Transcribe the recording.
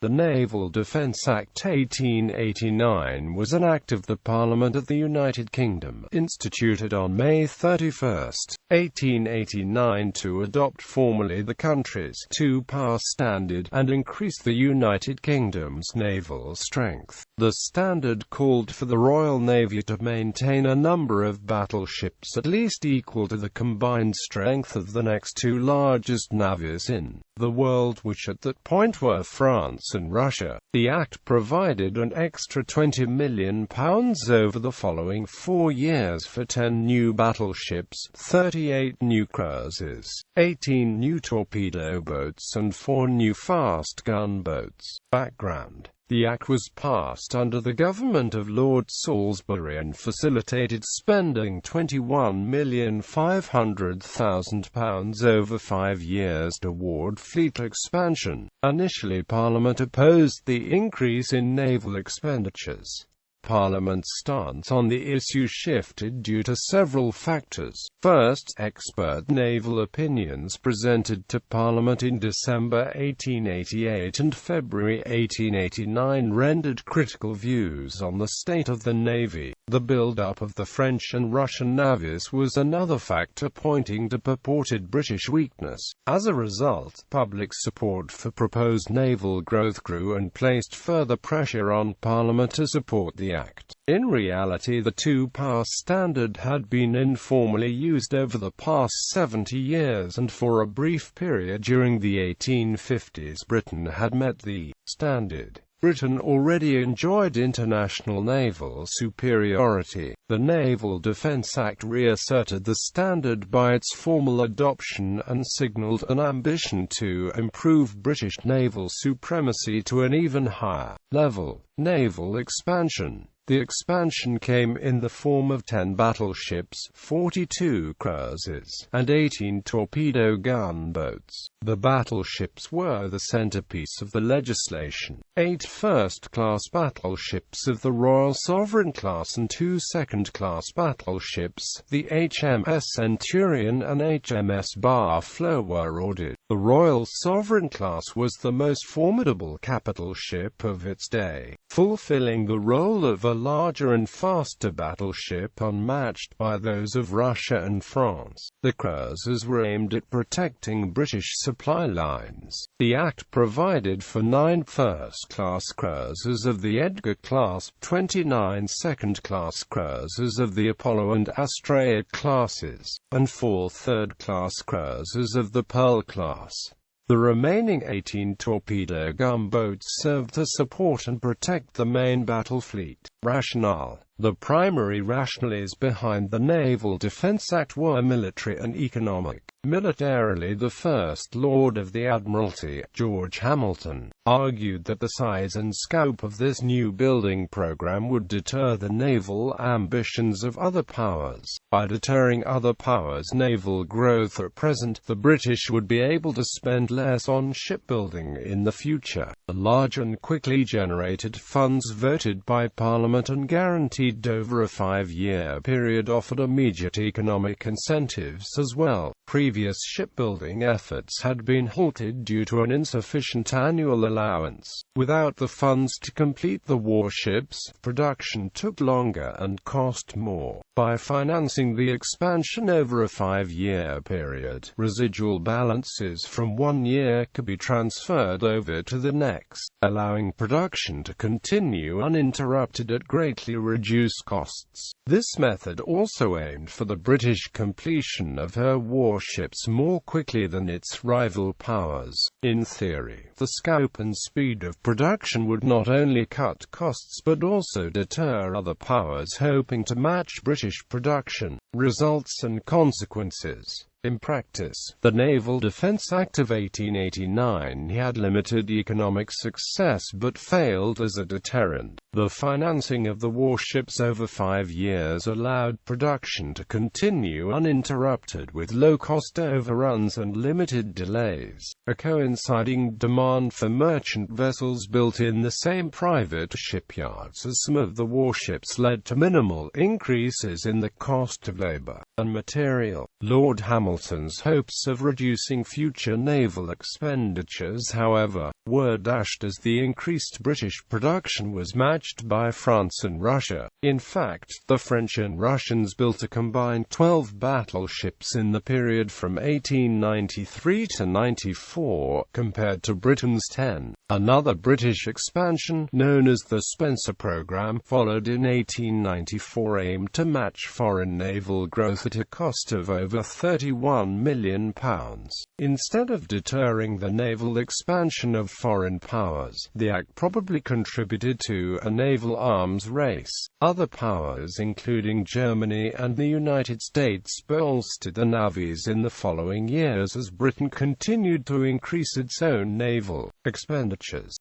The Naval Defence Act 1889 was an act of the Parliament of the United Kingdom, instituted on May 31, 1889 to adopt formally the country's two-power standard, and increase the United Kingdom's naval strength. The standard called for the Royal Navy to maintain a number of battleships at least equal to the combined strength of the next two largest navies in the world, which at that point were France and Russia. The Act provided an extra £20 million over the following 4 years for 10 new battleships, 38 new cruisers, 18 new torpedo boats and 4 new fast gunboats. Background: the Act was passed under the government of Lord Salisbury and facilitated spending £21,500,000 over 5 years toward fleet expansion. Initially, Parliament opposed the increase in naval expenditures. Parliament's stance on the issue shifted due to several factors. First, expert naval opinions presented to Parliament in December 1888 and February 1889 rendered critical views on the state of the Navy. The build-up of the French and Russian navies was another factor pointing to purported British weakness. As a result, public support for proposed naval growth grew and placed further pressure on Parliament to support the Act. In reality, the two-power standard had been informally used over the past 70 years, and for a brief period during the 1850s Britain had met the standard. Britain already enjoyed international naval superiority. The Naval Defence Act reasserted the standard by its formal adoption and signalled an ambition to improve British naval supremacy to an even higher level. Naval expansion. The expansion came in the form of 10 battleships, 42 cruisers, and 18 torpedo gunboats. The battleships were the centerpiece of the legislation. 8 first-class battleships of the Royal Sovereign class and 2 second-class battleships, the HMS Centurion and HMS Barflow, were ordered. The Royal Sovereign class was the most formidable capital ship of its day, fulfilling the role of a larger and faster battleship unmatched by those of Russia and France. The cruisers were aimed at protecting British supply lines. The Act provided for 9 first-class cruisers of the Edgar class, 29 second-class cruisers of the Apollo and Astraea classes, and 4 third-class cruisers of the Pearl class. The remaining 18 torpedo gunboats served to support and protect the main battle fleet. Rationale. The primary rationales behind the Naval Defence Act were military and economic. Militarily, the First Lord of the Admiralty, George Hamilton, argued that the size and scope of this new building program would deter the naval ambitions of other powers. By deterring other powers' naval growth at present, the British would be able to spend less on shipbuilding in the future. The large and quickly generated funds voted by Parliament and guaranteed over a 5-year period offered immediate economic incentives as well. Previous shipbuilding efforts had been halted due to an insufficient annual allowance. Without the funds to complete the warships, production took longer and cost more. By financing the expansion over a 5-year period, residual balances from one year could be transferred over to the next, allowing production to continue uninterrupted at greatly reduced costs. This method also aimed for the British completion of her warships more quickly than its rival powers. In theory, the scope and speed of production would not only cut costs but also deter other powers hoping to match British production. Results and consequences. In practice, the Naval Defence Act of 1889 had limited economic success but failed as a deterrent. The financing of the warships over 5 years allowed production to continue uninterrupted with low-cost overruns and limited delays. A coinciding demand for merchant vessels built in the same private shipyards as some of the warships led to minimal increases in the cost of labour and material. Lord Hamilton Hamilton's hopes of reducing future naval expenditures, however, were dashed as the increased British production was matched by France and Russia. In fact, the French and Russians built a combined 12 battleships in the period from 1893 to 94, compared to Britain's 10. Another British expansion, known as the Spencer Programme, followed in 1894, aimed to match foreign naval growth at a cost of over £31 million. Instead of deterring the naval expansion of foreign powers, the act probably contributed to a naval arms race. Other powers, including Germany and the United States, bolstered the navies in the following years as Britain continued to increase its own naval expenditures.